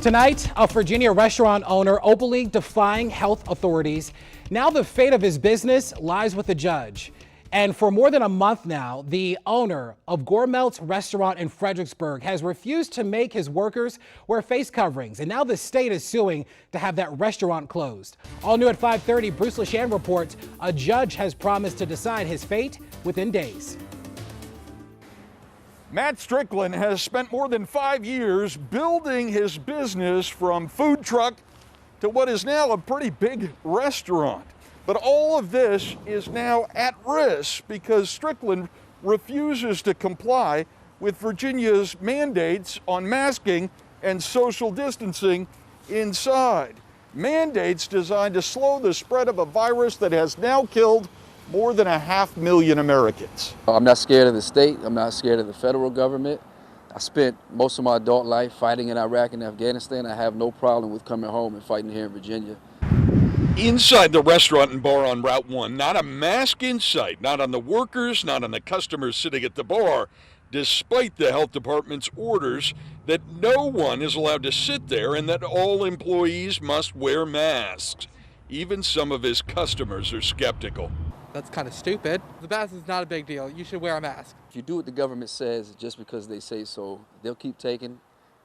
Tonight, a Virginia restaurant owner openly defying health authorities. Now the fate of his business lies with the judge. And for more than a month now, the owner of Gourmeltz restaurant in Fredericksburg has refused to make his workers wear face coverings. And now the state is suing to have that restaurant closed. All new at 5:30, Bruce LeShan reports a judge has promised to decide his fate within days. Matt Strickland has spent more than 5 years building his business from food truck to what is now a pretty big restaurant. But all of this is now at risk because Strickland refuses to comply with Virginia's mandates on masking and social distancing inside. Mandates designed to slow the spread of a virus that has now killed more than 500,000 Americans. I'm not scared of the state. I'm not scared of the federal government. I spent most of my adult life fighting in Iraq and Afghanistan. I have no problem with coming home and fighting here in Virginia. Inside the restaurant and bar on Route 1, not a mask in sight, not on the workers, not on the customers sitting at the bar, despite the health department's orders that no one is allowed to sit there and that all employees must wear masks. Even some of his customers are skeptical. That's kind of stupid. The mask is not a big deal. You should wear a mask. If you do what the government says just because they say so, they'll keep taking,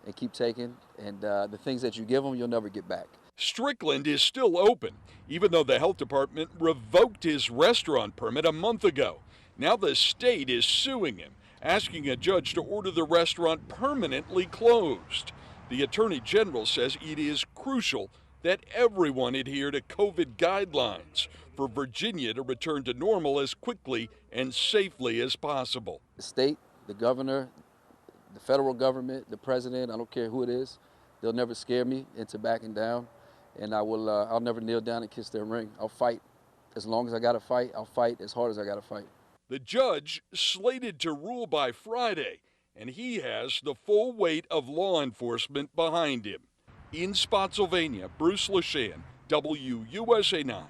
and the things that you give them, you'll never get back. Strickland is still open, even though the health department revoked his restaurant permit a month ago. Now the state is suing him, asking a judge to order the restaurant permanently closed. The Attorney General says it is crucial that everyone adhere to COVID guidelines for Virginia to return to normal as quickly and safely as possible. The state, the governor, the federal government, the president, I don't care who it is, they'll never scare me into backing down, and I'll never kneel down and kiss their ring. I'll fight as long as I gotta fight. I'll fight as hard as I gotta fight. The judge slated to rule by Friday, and he has the full weight of law enforcement behind him. In Spotsylvania, Bruce LeShan, WUSA 9.